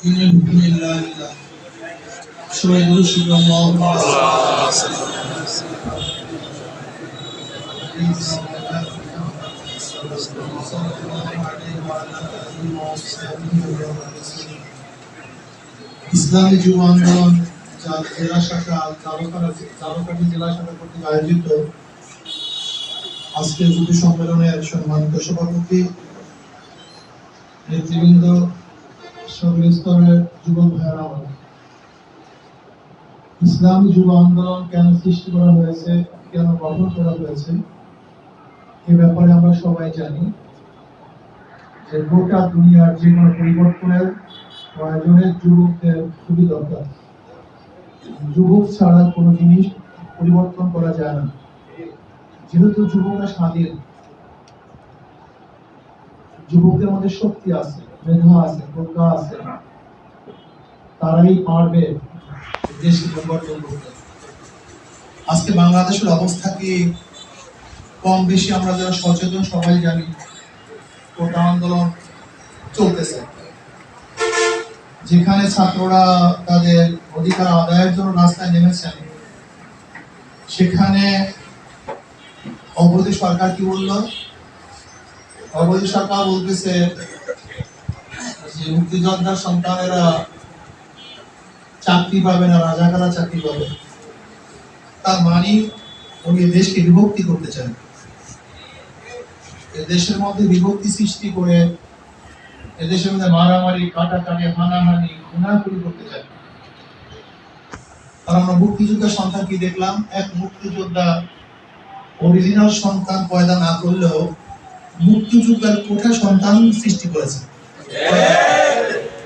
إن الحمد لله شوي نشهد الله ইসলামী যুব আন্দোলন জেলা শাখা চারকাঠি জেলা শাখা কর্তৃক আয়োজিত আজকের যুব সম্মেলনের সম্মানিত সভাপতি, নেতৃবৃন্দ, সকল স্তরের যুবক ভাইয়েরা, ইসলামী যুব আন্দোলন কেন সৃষ্টি করা হয়েছে, কেন গঠন করা হয়েছে, এ ব্যাপারে আমরা সবাই জানি যে গোটা দুনিয়ার যে কোনো পরিবর্তনের প্রয়োজনে যুবকদের খুবই দরকার। যুবক ছাড়া কোনো জিনিস পরিবর্তন করা যায় না। যেহেতু যুবকরা স্বাধীন, যুবকদের মধ্যে শক্তি আছে, মেধা আছে, প্রজ্ঞা আছে, তারাই পারবে দেশকে পরিবর্তন করতে। আজকে বাংলাদেশের অবস্থা কি কম বেশি আমরা যারা সচেতন সবাই জানি। কোটা আন্দোলন চলতেছে, যেখানে ছাত্ররা তাদের অধিকার আদায়ের জন্য রাস্তায় নেমেছেন, সেখানে অবৈধ সরকার কি বললো? অবৈধ সরকার বলতেছে যে মুক্তিযোদ্ধার সন্তানেরা চাকরি পাবে না, রাজাকাররা চাকরি পাবে। তার মানে উনি দেশকে বিভক্তি করতে চান, দেশের মধ্যে বিভক্তি সৃষ্টি করে এদেশের মধ্যে মারামারি, কাটাকাটি, হানাহানি, খুনাখুনি করতে চান। আর আমরা মুক্তিযোদ্ধার সন্তান কি দেখলাম? এক মুক্তিযোদ্ধা অরিজিনাল সন্তান পয়দা না করলেও মুক্তিযোদ্ধার কোঠা সন্তান সৃষ্টি করেছে।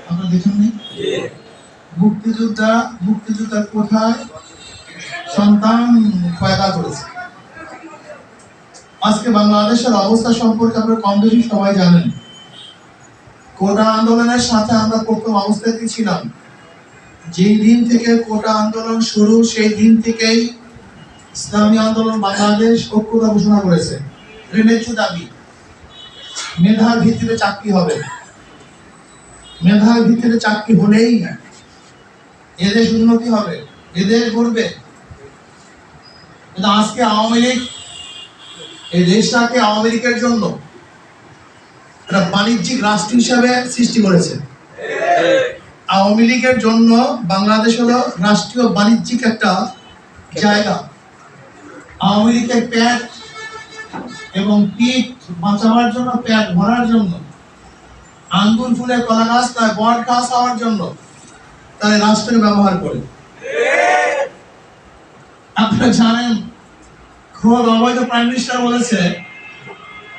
আপনারা দেখেন নি? মুক্তিযোদ্ধার কোঠায় সন্তান পয়দা করেছে। আজকে বাংলাদেশের অবস্থা সম্পর্কে আপনারা কম বেশি সবাই জানেন। কোটা আন্দোলনের সাথে আমরা প্রথম অবস্থাতে ছিলাম। যেই দিন থেকে কোটা আন্দোলন শুরু, সেই দিন থেকেই ইসলামী আন্দোলন বাংলাদেশ ঐক্যতা ঘোষণা করেছে। ন্যায্য দাবি, মেধার ভিত্তিতে চাকরি হবে। মেধার ভিত্তিতে চাকরি হলেই এদেশ উন্নতি হবে, এদেশ গড়বে। কিন্তু আজকে আওয়ামী লীগ এই দেশটাকে আওয়ামী লীগের জন্য একটা বাণিজ্যিক রাষ্ট্র হিসাবে সৃষ্টি করেছে। আওয়ামী লীগের জন্য বাংলাদেশ হলো রাষ্ট্রীয় বাণিজ্যিক একটা জায়গা। আওয়ামী লীগের পেট এবং পিঠ বাঁচাবার জন্য, পেট ভরার জন্য, আঙ্গুল ফুলে কলা গাছ নয় বট গাছ হওয়ার জন্য তারা রাষ্ট্রের ব্যবহার করে। আপনারা জানেন, খোদ অবৈধ প্রাইম মিনিস্টার বলেছে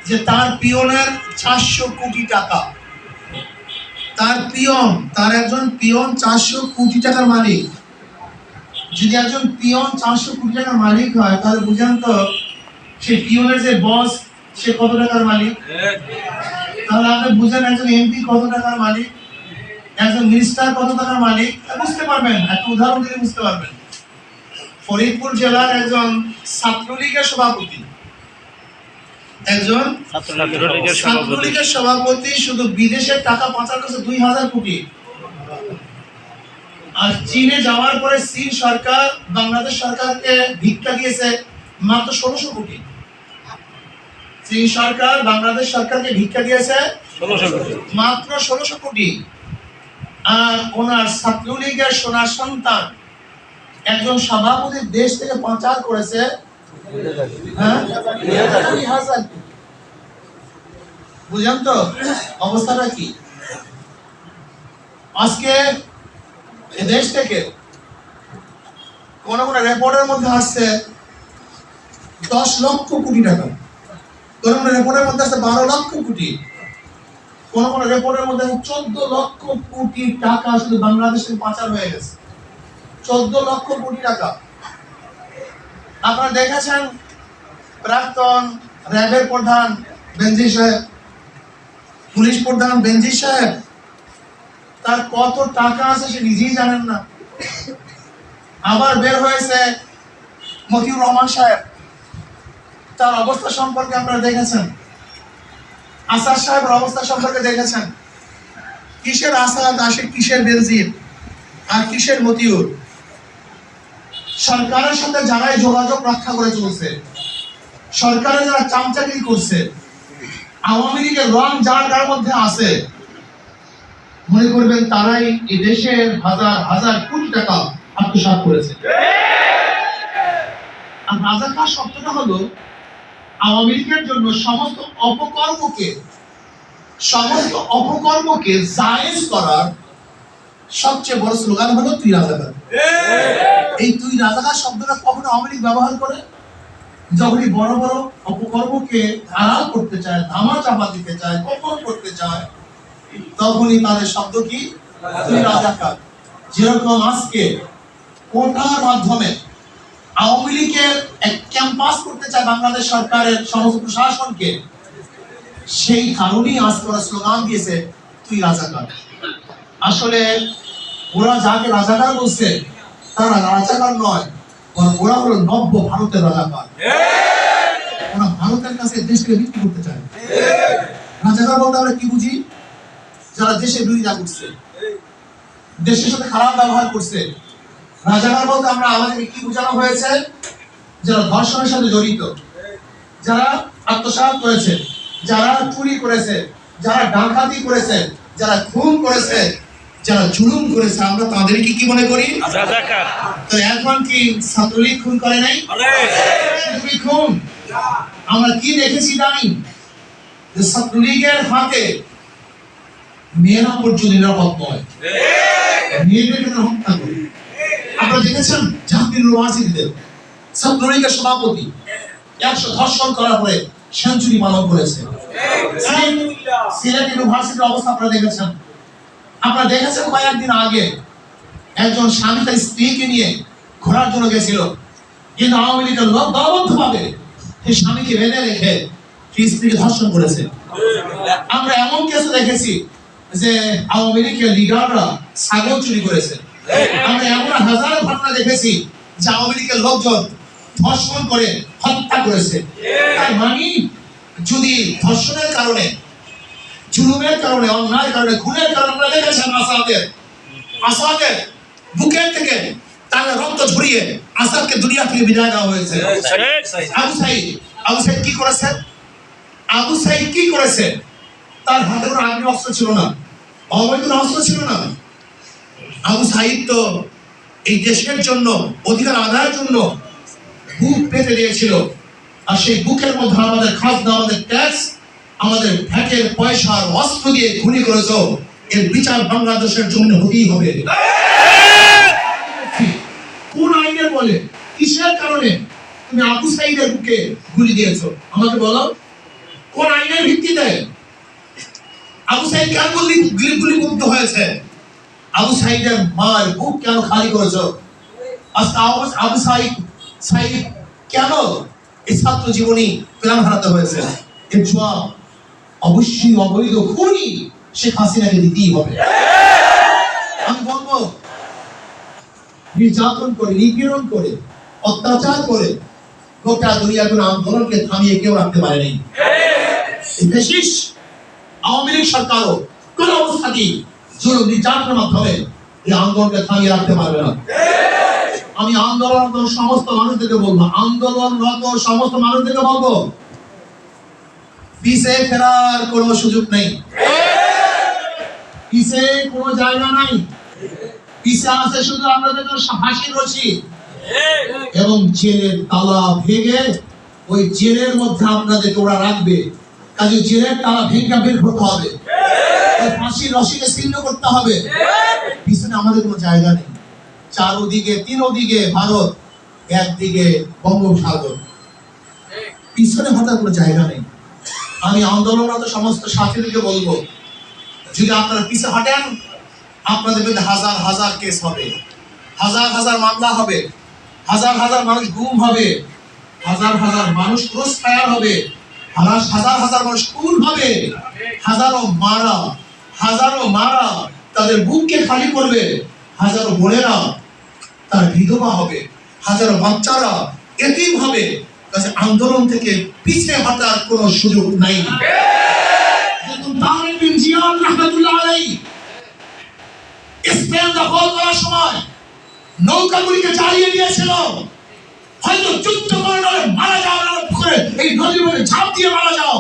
যে তার পিয়নের 400 কোটি টাকা, তার একজন পিয়ন 400 কোটি টাকার মালিক। যদি একজন পিয়ন 400 কোটি টাকার মালিক হয়, তাহলে বুঝেন তো সেই পিয়নের যে বস, সে কত টাকার মালিক। তাহলে আপনি বুঝেন একজন এমপি কত টাকার মালিক, একজন মিনিস্টার কত টাকার মালিক। বুঝতে পারবেন, একটা উদাহরণ দিলে বুঝতে পারবেন। ফরিদপুর জেলার একজন ছাত্রলীগের সভাপতি, শুধু বিদেশের টাকা পাচার করছে 2000 কোটি। আর চীনে যাওয়ার পরে চীন সরকার বাংলাদেশ সরকারকে ভিক্ষা দিয়েছে মাত্র 1600 কোটি। চীন সরকার বাংলাদেশ সরকারকে ভিক্ষা দিয়েছে মাত্র 1600 কোটি। আর ওনার ছাত্রলীগের সোনার সন্তান একজন সভাপতি দেশ থেকে পাচার করেছে 2000। বুঝেন তো অবস্থাটা কি? আজকে দেশ থেকে কোন কোন রিপোর্টের মধ্যে আসছে 10 লক্ষ কোটি টাকা, কোন কোন রিপোর্টের মধ্যে আসছে 12 লক্ষ কোটি, কোন কোন রিপোর্টের মধ্যে 14 লক্ষ কোটি টাকা শুধু বাংলাদেশে পাচার হয়ে গেছে। 14 লক্ষ কোটি টাকা। আপনারা দেখেছেন প্রাক্তন র্যাবের প্রধান বেনজির সাহেব, পুলিশ প্রধান বেনজির সাহেব, তার কত টাকা আছে সে নিজেই জানেন না। আবার বের হয়েছে মতিউর রহমান সাহেব, তার অবস্থা সম্পর্কে আপনারা দেখেছেন। আসাদ সাহেবের অবস্থা সম্পর্কে দেখেছেন। কিসের আসাদ আসে, কিসের বেনজির আর কিসের মতিউর। সরকারের সাথে যারাই যোগাযোগ রক্ষা করে চলছে, সরকারে যারা চামচাগিরি করছে, আওয়ামী লীগের রং যার যার মধ্যে আছে, মনে করবেন তারাই এই দেশের হাজার হাজার কোটি টাকা আত্মসাৎ করেছে। আর রাজাকার শব্দটা হলো আওয়ামী লীগের জন্য সমস্ত অপকর্মকে জায়েজ করার সবচেয়ে বড় স্লোগান হলো তুই রাজাকার। এই তুই রাজাকার শব্দটা কখনো আওয়ামী লীগ ব্যবহার করে? যখনই বড় বড় অপকর্মকে ধারাল করতে চায়, ধামা চাপা দিতে চায়, কখন করতে চায়, তখনই তাদের শব্দ কি তুই রাজাকার। যেরকম আজকে কোটার মাধ্যমে আওয়ামী লীগের এক ক্যাম্পাস করতে চায় বাংলাদেশ সরকারের সমস্ত প্রশাসনকে, সেই কারণেই আজকে ওরা স্লোগান দিয়েছে তুই রাজাকার। আসলে ওরা যাকে রাজাকার বলছে তারা রাজাকার নয়, ওরা হলো নব্য ভারতের রাজাকার। ওরা ভারতের কাছে দেশকে বিক্রি করতে চায়। রাজাকার বলতে আমরা কি বুঝি? যারা দেশের বিরোধিতা করছে, দেশের সাথে খারাপ ব্যবহার করছে। রাজাকার বলতে আমরা আমাদেরকে কি বোঝানো হয়েছে? যারা ধর্ষণের সাথে জড়িত, যারা আত্মসাৎ করেছে, যারা চুরি করেছে, যারা ডাকাতি করেছে, যারা খুন করেছে, যারা জুলুম করেছে, আমরা তাদেরকে কি মনে করি? রাজাকার। তো এখন কি ছাত্রলীগ খুন করে নাই? খুন আমরা কি দেখেছি জানি? যে ছাত্রলীগের হাতে মেয়েরা পর্যন্ত নিরাপদ নয়, মেয়েদেরকে হত্যা করে। আপনারা দেখেছেন জাহাঙ্গীর ইউনিভার্সিটিতে ছাত্রলীগের সভাপতি 100 ধর্ষণ করার পরে সেঞ্চুরি পালন করেছে। সিলেট ইউনিভার্সিটির অবস্থা আপনারা দেখেছেন। আপনারা দেখেছেন কয়েকদিন আগে একজন স্বামী তার স্ত্রীকে নিয়ে ঘোরার জন্য গেছিল, কিন্তু আওয়ামী লীগের লোক দলবদ্ধভাবে সেই স্বামীকে বেঁধে রেখে সেই স্ত্রীকে ধর্ষণ করেছে। আমরা এমন কেসও দেখেছি যে আওয়ামী লীগের লিডাররা ছাগল চুরি করেছে। আমরা এমন হাজার ঘটনা দেখেছি যে আওয়ামী লীগের লোকজন ধর্ষণ করে হত্যা করেছে। তার মানে যদি ধর্ষণের কারণে, জুলুমের কারণে, অন্যায়ের কারণে, খুনের কারণে আমরা দেখেছেন আসাদের বুকের থেকে তারা রক্ত ঝরিয়ে আসাদকে দুনিয়া থেকে বিদায় দেওয়া হয়েছে। আবু সাইদ কি করেছে? আবু সাইদ কি করেছে? তার হাতে কোনো আগ্নেয় অস্ত্র ছিল না, অবৈধ অস্ত্র ছিল না। আবু সাইদ তো এই দেশের জন্য, অধিকার আদায়ের জন্য বুক পেতে দিয়েছিল। আর সেই বুকের মধ্যে আমাদের খাজনা, আমাদের ট্যাক্স, আমাদের ভ্যাটের পয়সার অস্ত্র দিয়ে খুনি করেছ। এর বিচার বাংলাদেশের জন্য হতেই হবে। কোন আইনের বলে, কিসের কারণে তুমি আবু সাইদের বুকে গুলি দিয়েছো? আমাকে বলো, কোন আইনের ভিত্তিতে আবু সাইদ কেন গুলিবিদ্ধ হয়েছে? আবু সাইদের মার বুক কেন খালি করেছো? আজকে আবু সাইদ কেন এই ছাত্র জীবনী প্রাণ হারাতে হয়েছে? এর জবাব অবশ্যই অবৈধ খুনি শেখ হাসিনাকে দিতেই হবে। আমি বলবো, নির্যাতন করে, নিপীড়ন করে, অত্যাচার করে গোটা দুনিয়ার কোন আন্দোলনকে থামিয়ে কেউ রাখতে পারে নাই। বিশেষ আওয়ামী লীগ সরকারও কোন অবস্থাতেই জুলুম নির্যাতনের মাধ্যমে এই আন্দোলনকে থামিয়ে রাখতে পারবে না। আমি আন্দোলনরত সমস্ত মানুষদেরকে বলবো, পিছে ফেরার কোন সুযোগ নেই, পিছে কোন জায়গা নাই। পিছে আছে শুধু আপনাদের হাসির রশি এবং জেলের তালা ভেঙে ওই জেলের মধ্যে আপনাদেরকে ওরা রাখবে। কাজে জেলের তালা ভেঙে বের করতে হবে, ওই ফাঁসির রশিকে ছিন্ন করতে হবে। পিছনে আমাদের কোনো জায়গা নেই। চারদিকে, তিনদিকে ভারত, একদিকে বঙ্গোপসাগর, পিছনে হঠাৎ কোনো জায়গা নেই। আমি আন্দোলনরত সমস্ত সাথীদেরকে বলবো, যদি আপনারা পিছে হাঁটেন, আপনাদের বিরুদ্ধে হাজার হাজার কেস হবে, হাজার হাজার মামলা হবে, হাজার হাজার মানুষ গুম হবে, হাজার হাজার মানুষ ক্রস ফায়ার হবে, হাজার হাজার মানুষ খুন হবে, হাজারো মারা তাদের বুককে খালি করবে, হাজারো বোনেরা তার বিধবা হবে, হাজারো বাচ্চারা এতিম হবে। কাজে আন্দোলন থেকে পিছে হটার কোনো সুযোগ নাই। স্পেন দখল করার সময় নৌকাগুলিকে জ্বালিয়ে দিয়েছিল। হয়তো যুদ্ধ করে নয় মারা যাও করে এই নদীর মধ্যে ঝাঁপ দিয়ে মারা যাও।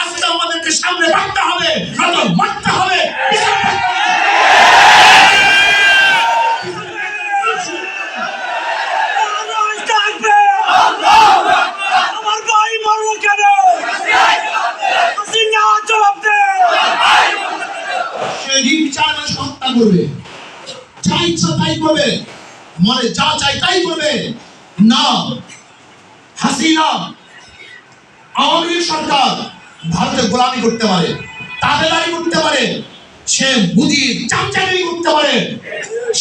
আজকে আমাদেরকে সামনে রাখতে হবে, নয়তো মারতে হবে। আমার ভাই মরলো কেন? জবাব দে। সে নির্বিচার মানুষ হত্যা করবে, যা ইচ্ছা তাই করবে, মনে যা চাই তাই করবে না। হাসিনা আওয়ামী লীগ সরকার ভারতের গোলামি করতে পারে, তাবেদারি করতে পারে, সে মুদির চামচাগিরি করতে পারে,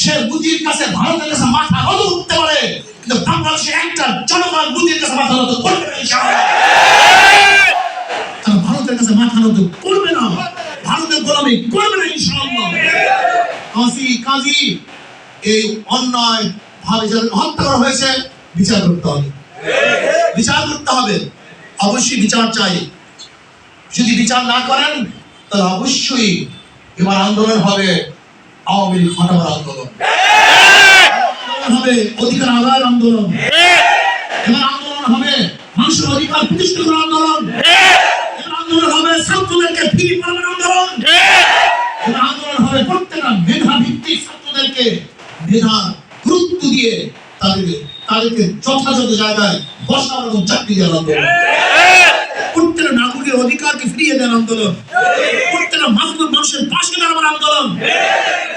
সে মুদির কাছে ভারতের কাছে মাথা নত করতে পারে, কিন্তু বাংলাদেশের একটা জনগণ মুদির কাছে মাথা নত করবে না ইনশাআল্লাহ। তারা ভারতের কাছে মাথা নত করবে না, ভারতের গোলামি করবে না ইনশাআল্লাহ। কাজী এই অন্যায় ভাবে যাদের হত্যা করা হয়েছে বিচার করতে হবে, বিচার করতে হবে, অবশ্যই বিচার চাই। যদি বিচার না করেন তাহলে অবশ্যই এবার আন্দোলন হবে আওয়ামী লীগ হটাবার আন্দোলন হবে, অধিকার আদায়ের আন্দোলন। এবার আন্দোলন হবে মানুষের অধিকার প্রতিষ্ঠা করার আন্দোলন। এবার আন্দোলন হবে ছাত্রদেরকে ফিরে পাওয়ার আন্দোলন। এবার আন্দোলন হবে প্রত্যেকটা মেধা ভিত্তিক ছাত্রদেরকে মেধা গুরুত্ব দিয়ে তাদেরকে যথাযথ জায়গায় বসার এবং চাকরি দেওয়ার আন্দোলন। প্রত্যেকটা নাগরিকের অধিকারকে ফিরিয়ে দেওয়ার আন্দোলন। প্রত্যেকটা মাজলুম মানুষের পাশে দাঁড়াবার আন্দোলন।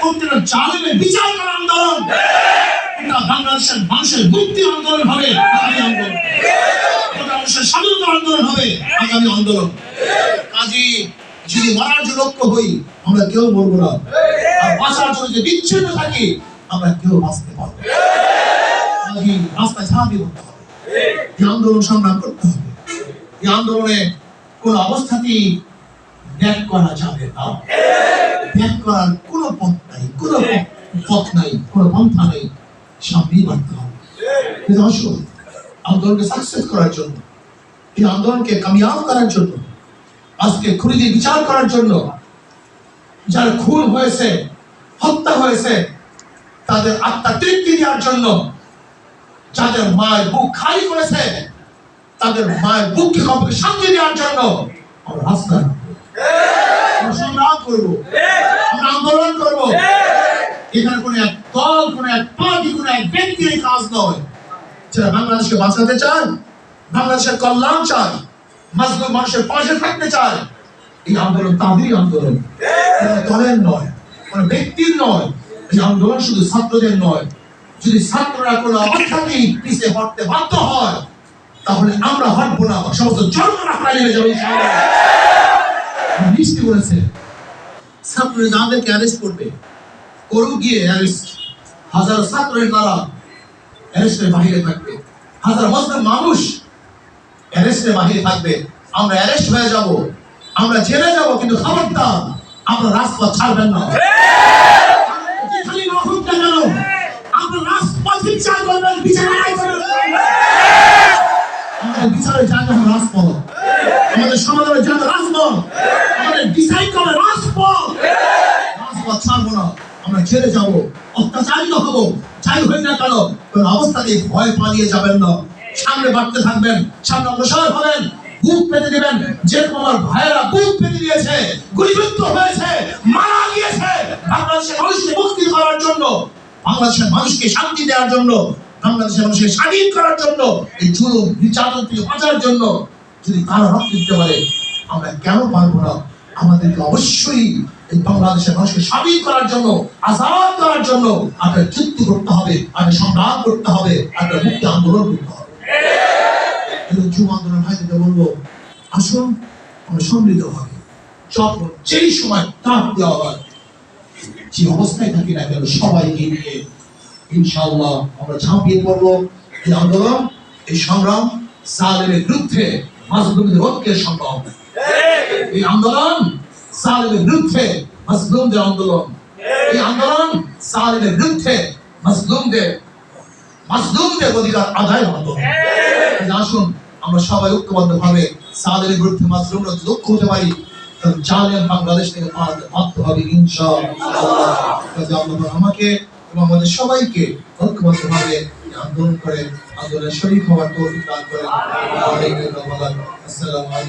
প্রত্যেকটা জালেমের বিচার করার আন্দোলন। এটা বাংলাদেশের মানুষের মুক্তির আন্দোলন হবে আগামী আন্দোলন। এটা মানুষের স্বাধীনতার আন্দোলন হবে আগামী আন্দোলন। কাজী যদি মরার জন্য লক্ষ্য হই আমরা কেউ মরবো না, আর বাঁচার জন্য যদি বিচ্ছিন্ন থাকি আমরা কেউ বাঁচতে পারবো না। কাজী রাস্তায় ঝাঁপিয়ে পড়তে হবে, এই আন্দোলন সংগ্রাম করতে হবে। এই আন্দোলনে কোন অবস্থাতেই ব্যাক করা যাবে না, ব্যাক করার কোনো পথ নাই, কোনো পথ নাই, কোনো পন্থা নেই, সামনেই বাড়তে হবে। কিন্তু আসুন আন্দোলনকে সাকসেস করার জন্য, এই আন্দোলনকে কামিয়াব করার জন্য, আজকে খুনিদের বিচার করার জন্য, যারা খুন হয়েছে, হত্যা হয়েছে, তাদের আত্মা তৃপ্তি দেওয়ার জন্য, যাদের মায়ের বুক খালি করেছে তাদের মায়ের বুককে কমকে শান্তি দেওয়ার জন্য আমরা রাস্তায় সংগ্রাম করবো, আমরা আন্দোলন করবো। এখানে কোনো এক দল, কোনো এক পার্টি, কোনো এক ব্যক্তির এই কাজ নয়। যারা বাংলাদেশকে বাঁচাতে চায়, বাংলাদেশের কল্যাণ চায়, মাজলুম মানুষের পাশে থাকতে চায়, এই আন্দোলন তাদেরই আন্দোলন, দলের নয়, কোনো ব্যক্তির নয়। এই আন্দোলন শুধু ছাত্রদের নয়। যদি ছাত্ররা কোনো অবস্থাতেই পিছিয়ে হটতে বাধ্য হয় তাহলে আমরা হটবো না, সমস্ত জনগণ হারিয়ে যাবে ইনশাআল্লাহ। বৃষ্টি বলেছে ছাত্ররা যাদেরকে অ্যারেস্ট করবে করুক গিয়ে অ্যারেস্ট, হাজার ছাত্রের দ্বারা অ্যারেস্টের বাহিরে থাকবে, হাজার মুসলিম মানুষ অ্যারেস্টের বাহিরে থাকবে। আমরা অ্যারেস্ট হয়ে যাব, আমরা জেলে যাব, কিন্তু খবরদার আমরা রাজপথ ছাড়বেন না। যেখানেই না হোক না কেন আমরা রাজপথ বিচার করবেন, বিচার আমাদের বিচারের জায়গা হবে রাজপথ, আমাদের সমাধানের জায়গা রাজপথ, আমাদের ডিসাইড করবে রাজপথ। রাজপথ ছাড়বো না, আমরা ছেড়ে যাবো, অত্যাচারিত হবো, যাই হই না কেন কোন অবস্থাতেই ভয় পালিয়ে যাবেন না, সামনে বাড়তে থাকবেন, সামনে অগ্রসর হবেন, বুক পেতে দিবেন। যেরকম আমার ভাইয়েরা বুক পেতে দিয়েছে, গুলিবিদ্ধ হয়েছে, মারা গিয়েছে বাংলাদেশের মানুষকে মুক্তি করার জন্য, বাংলাদেশের মানুষকে শান্তি দেওয়ার জন্য, বাংলাদেশের মানুষকে স্বাধীন করার জন্য, এই জুলুম নির্যাতন থেকে বাঁচার জন্য যদি তারা রক্ত দিতে পারে আমরা কেন পারবো না? আমাদেরকে অবশ্যই এই বাংলাদেশের মানুষকে স্বাধীন করার জন্য, আজাদ করার জন্য আপনার যুদ্ধ করতে হবে, আপনার সংগ্রাম করতে হবে, আপনার মুক্তি আন্দোলন করতে হবে। যুব আন্দোলন ভাইদেরকে বলবো আসুন আমরা সমৃদ্ধ হবে, যখন যেই সময় ডাক দেওয়া হয় যে অবস্থায় থাকি না কেন সবাইকে নিয়ে ইনশাআল্লাহ আমরা ঝাঁপিয়ে পড়বো। এই আন্দোলন, এই সংগ্রাম জালেমের বিরুদ্ধে মাজলুমদের ঐক্যের সংগ্রাম। এই আন্দোলন জালেমের বিরুদ্ধে মাজলুমদের আন্দোলন। এই আন্দোলন জালেমের বিরুদ্ধে মাজলুমদের অধিকার আদায়ের আন্দোলন। আসুন আমরা সবাই ঐক্যবদ্ধ ভাবে জালেমের বিরুদ্ধে মাজলুমরা ঐক্য হতে পারি, জালেম বাংলাদেশ থেকে পালাতে বাধ্য হবে ইনশাআল্লাহ। কাজে আল্লাহ আমাকে এবং আমাদের সবাইকে ঐক্যবদ্ধভাবে আন্দোলন করে আন্দোলনের শরীক হওয়ার তৌফিক দান করেন। আসসালামু আলাইকুম।